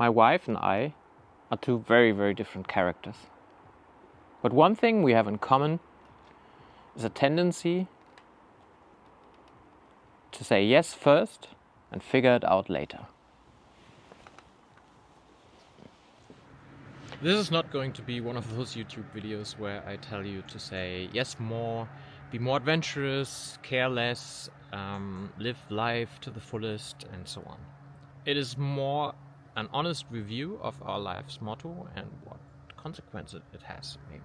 My wife and I are two very, very different characters. But one thing we have in common is a tendency to say yes first and figure it out later. This is not going to be one of those YouTube videos where I tell you to say yes more, be more adventurous, care less, live life to the fullest, and so on. It is more an honest review of our life's motto and what consequences it has, maybe.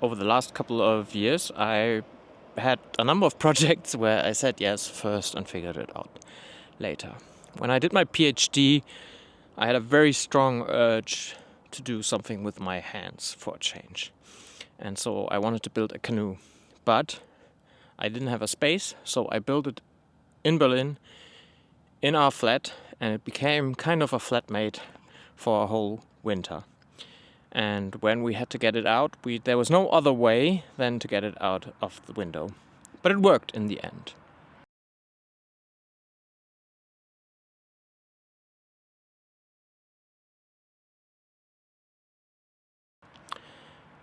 Over the last couple of years, I had a number of projects where I said yes first and figured it out later. When I did my PhD, I had a very strong urge to do something with my hands for a change. And so I wanted to build a canoe. But I didn't have a space, so I built it in Berlin, in our flat, and it became kind of a flatmate for a whole winter. And when we had to get it out, there was no other way than to get it out of the window. But it worked in the end.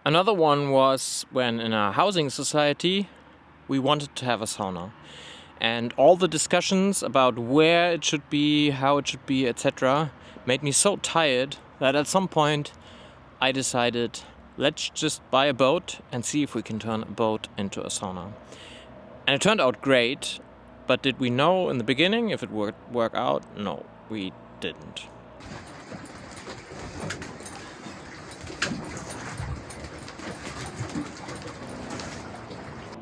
Another one was when in a housing society we wanted to have a sauna. And all the discussions about where it should be, how it should be, etc. made me so tired that at some point I decided, let's just buy a boat and see if we can turn a boat into a sauna. And it turned out great, but did we know in the beginning if it would work out? No, we didn't.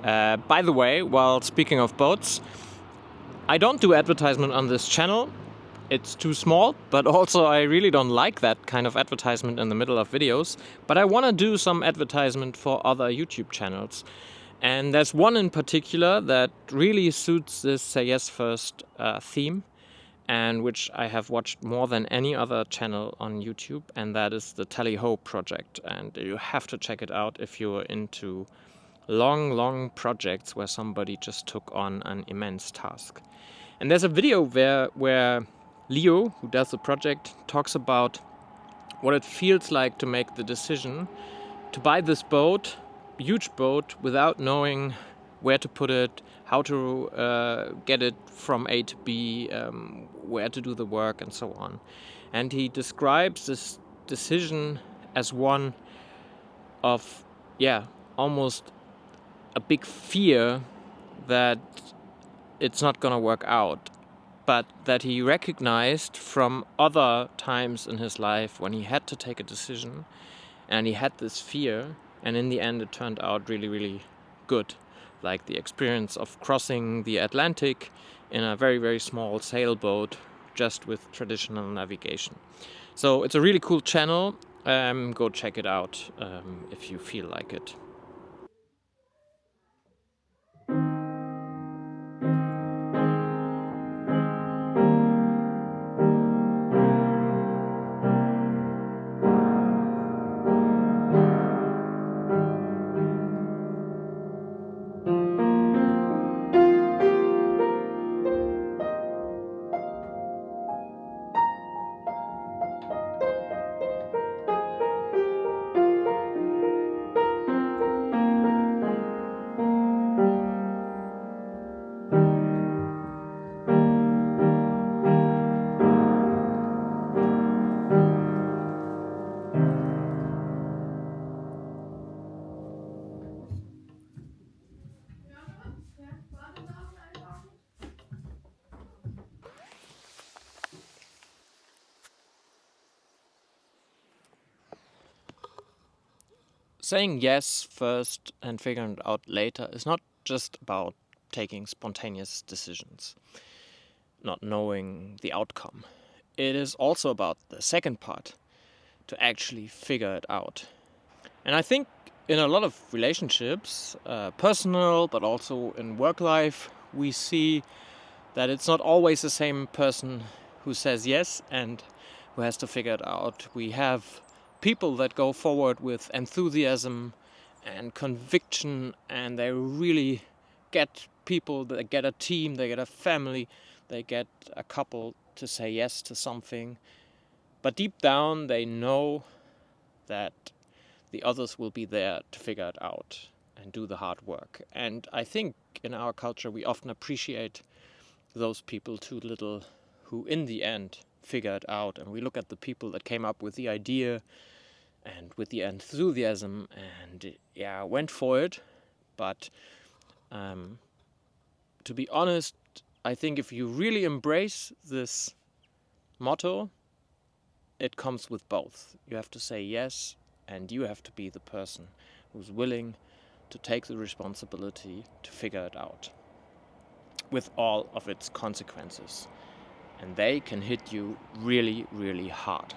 By the way, while speaking of boats, I don't do advertisement on this channel. It's too small, but also I really don't like that kind of advertisement in the middle of videos. But I want to do some advertisement for other YouTube channels. And there's one in particular that really suits this Say Yes First theme, and which I have watched more than any other channel on YouTube, and that is the Tally Ho project. And you have to check it out if you're into long projects where somebody just took on an immense task. And there's a video where Leo, who does the project, talks about what it feels like to make the decision to buy this boat, huge boat, without knowing where to put it, how to get it from A to B, where to do the work, and so on. And he describes this decision as one of, almost a big fear that it's not gonna work out, but that he recognized from other times in his life when he had to take a decision and he had this fear, and in the end it turned out really, really good. Like the experience of crossing the Atlantic in a very, very small sailboat just with traditional navigation. So it's a really cool channel. Go check it out if you feel like it. Saying yes first and figuring it out later is not just about taking spontaneous decisions, not knowing the outcome. It is also about the second part, to actually figure it out. And I think In a lot of relationships, personal but also in work life, we see that it's not always the same person who says yes and who has to figure it out. We have people that go forward with enthusiasm and conviction, and they really get people, they get a team, they get a family, they get a couple to say yes to something. But deep down, they know that the others will be there to figure it out and do the hard work. And I think in our culture, we often appreciate those people too little who in the end figure it out. And we look at the people that came up with the idea and with the enthusiasm and went for it. But to be honest, I think if you really embrace this motto, it comes with both. You have to say yes, and you have to be the person who's willing to take the responsibility to figure it out with all of its consequences. And they can hit you really, really hard.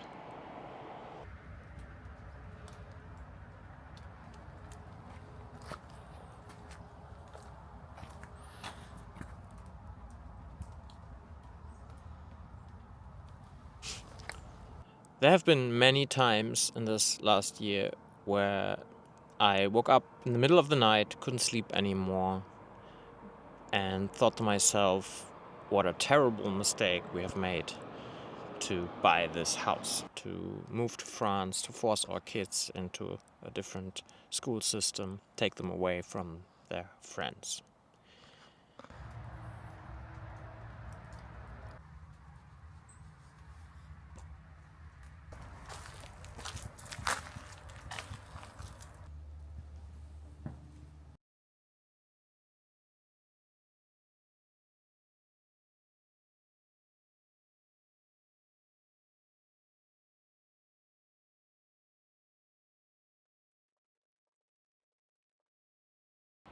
There have been many times in this last year where I woke up in the middle of the night, couldn't sleep anymore, and thought to myself, what a terrible mistake we have made to buy this house, to move to France, to force our kids into a different school system, take them away from their friends.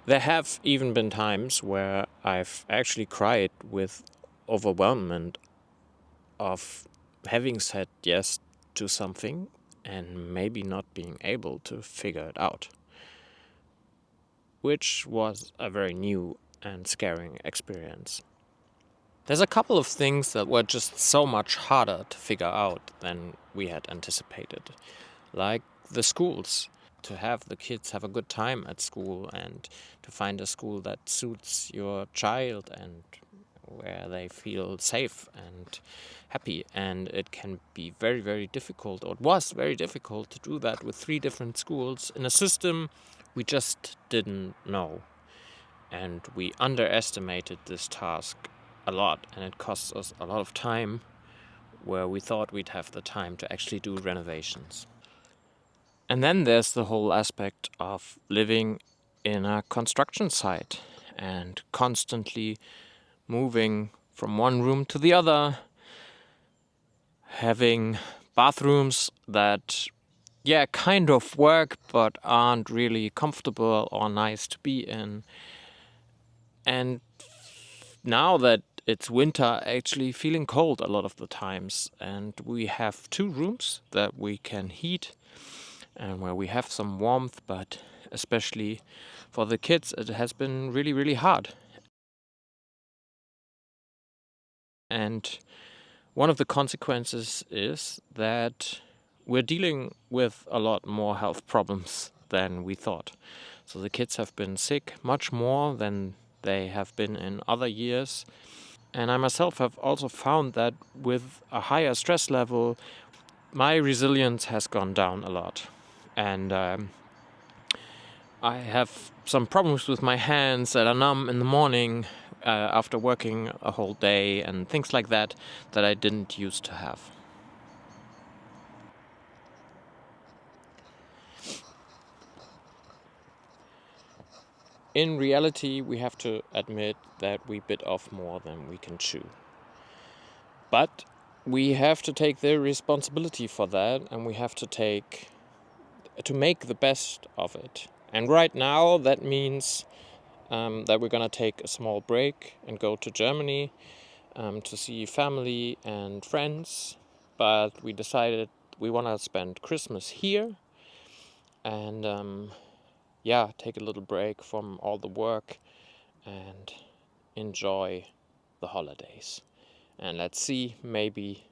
There have even been times where I've actually cried with overwhelmment of having said yes to something and maybe not being able to figure it out, which was a very new and scaring experience. There's a couple of things that were just so much harder to figure out than we had anticipated, like the schools. To have the kids have a good time at school and to find a school that suits your child and where they feel safe and happy. And it can be very, very difficult, or it was very difficult to do that with 3 different schools in a system we just didn't know. And we underestimated this task a lot, and it cost us a lot of time where we thought we'd have the time to actually do renovations. And then there's the whole aspect of living in a construction site and constantly moving from one room to the other, having bathrooms that, kind of work but aren't really comfortable or nice to be in. And now that it's winter, actually feeling cold a lot of the times. And we have 2 rooms that we can heat and where we have some warmth, but especially for the kids, it has been really, really hard. And one of the consequences is that we're dealing with a lot more health problems than we thought. So the kids have been sick much more than they have been in other years. And I myself have also found that with a higher stress level, my resilience has gone down a lot. And I have some problems with my hands that are numb in the morning after working a whole day and things like that that I didn't used to have. In reality, we have to admit that we bit off more than we can chew. But we have to take the responsibility for that, and we have to make the best of it. And right now, that means that we're going to take a small break and go to Germany to see family and friends. But we decided we want to spend Christmas here. And yeah, take a little break from all the work and enjoy the holidays. And let's see, maybe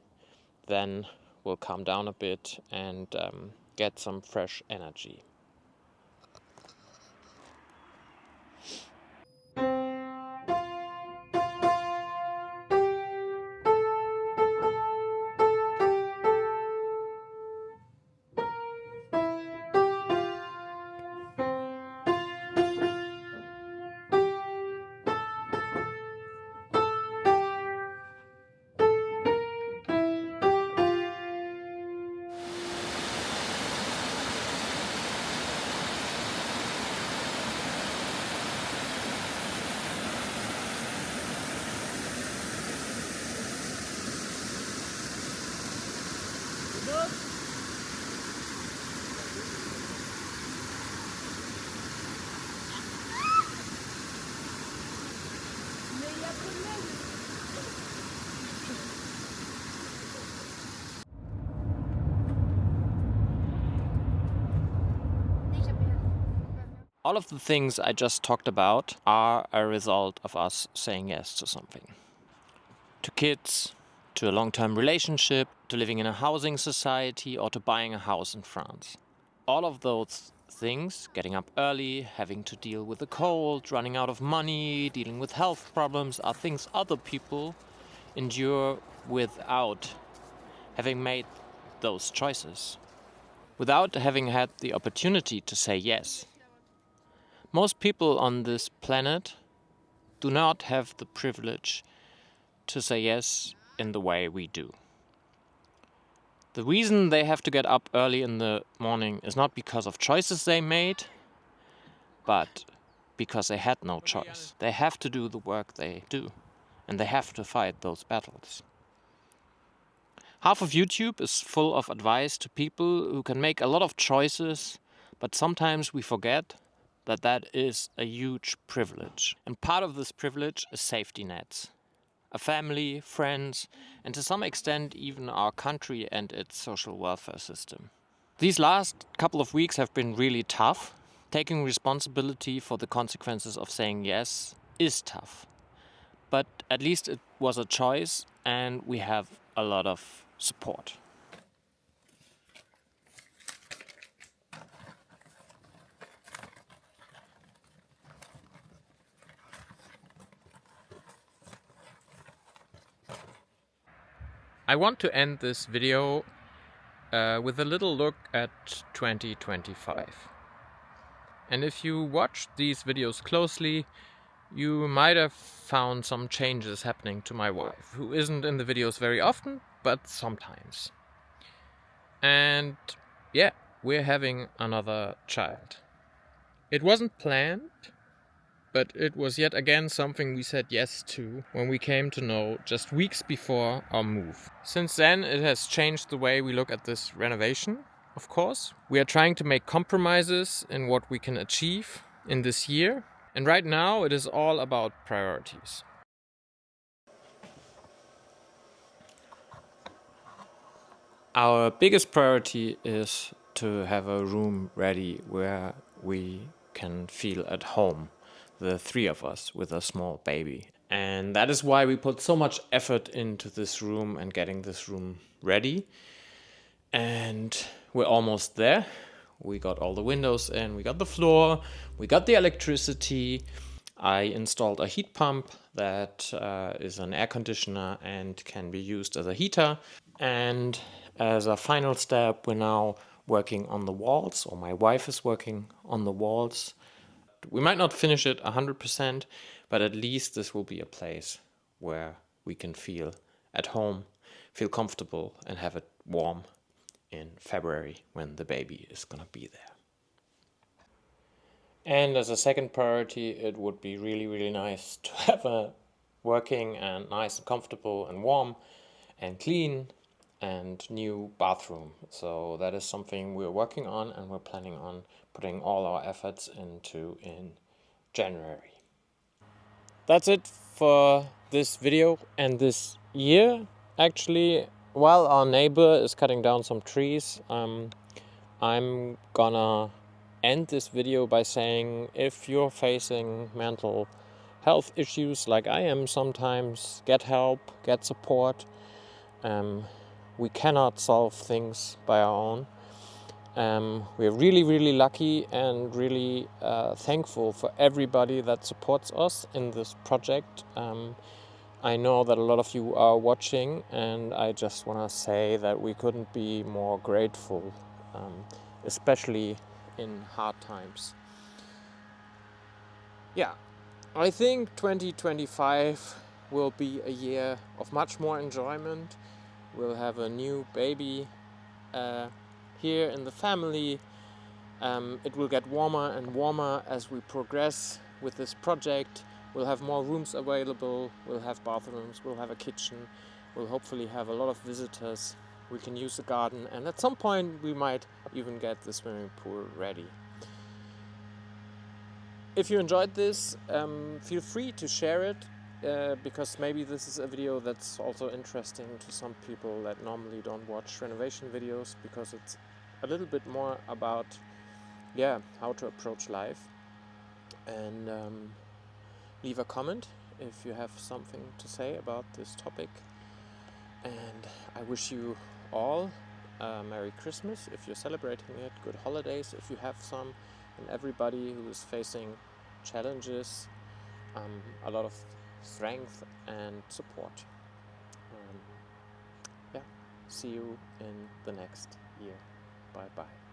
then we'll calm down a bit and get some fresh energy. All of the things I just talked about are a result of us saying yes to something. To kids, to a long-term relationship, to living in a housing society, or to buying a house in France. All of those things, getting up early, having to deal with the cold, running out of money, dealing with health problems, are things other people endure without having made those choices, without having had the opportunity to say yes. Most people on this planet do not have the privilege to say yes in the way we do. The reason they have to get up early in the morning is not because of choices they made, but because they had no choice. They have to do the work they do, and they have to fight those battles. Half of YouTube is full of advice to people who can make a lot of choices, but sometimes we forget that that is a huge privilege. And part of this privilege is safety nets. A family, friends, and to some extent even our country and its social welfare system. These last couple of weeks have been really tough. Taking responsibility for the consequences of saying yes is tough. But at least it was a choice and we have a lot of support. I want to end this video with a little look at 2025. And if you watched these videos closely, you might have found some changes happening to my wife, who isn't in the videos very often, but sometimes. And yeah, we're having another child. It wasn't planned, but it was yet again something we said yes to when we came to know just weeks before our move. Since then, it has changed the way we look at this renovation, of course. We are trying to make compromises in what we can achieve in this year. And right now, it is all about priorities. Our biggest priority is to have a room ready where we can feel at home, the three of us with a small baby. And that is why we put so much effort into this room and getting this room ready. And we're almost there. We got all the windows in, we got the floor, we got the electricity. I installed a heat pump that is an air conditioner and can be used as a heater. And as a final step, we're now working on the walls, or my wife is working on the walls. We might not finish it 100%, but at least this will be a place where we can feel at home, feel comfortable, and have it warm in February when the baby is gonna be there. And as a second priority, it would be really, really nice to have a working and nice and comfortable and warm and clean and new bathroom. So that is something we're working on and we're planning on putting all our efforts into in January. That's it for this video and this year. Actually, while our neighbor is cutting down some trees, I'm gonna end this video by saying, if you're facing mental health issues like I am sometimes, get help, get support. We cannot solve things by our own. We're really, really lucky and really thankful for everybody that supports us in this project. I know that a lot of you are watching, and I just want to say that we couldn't be more grateful, especially in hard times. Yeah, I think 2025 will be a year of much more enjoyment. We'll have a new baby here in the family. It will get warmer and warmer as we progress with this project. We'll have more rooms available, we'll have bathrooms, we'll have a kitchen, we'll hopefully have a lot of visitors. We can use the garden, and at some point we might even get the swimming pool ready. If you enjoyed this, feel free to share it, because maybe this is a video that's also interesting to some people that normally don't watch renovation videos, because it's a little bit more about how to approach life. And leave a comment if you have something to say about this topic. And I wish you all a Merry Christmas if you're celebrating it, good holidays if you have some, and everybody who is facing challenges, a lot of strength and support. See you in the next year. Bye bye.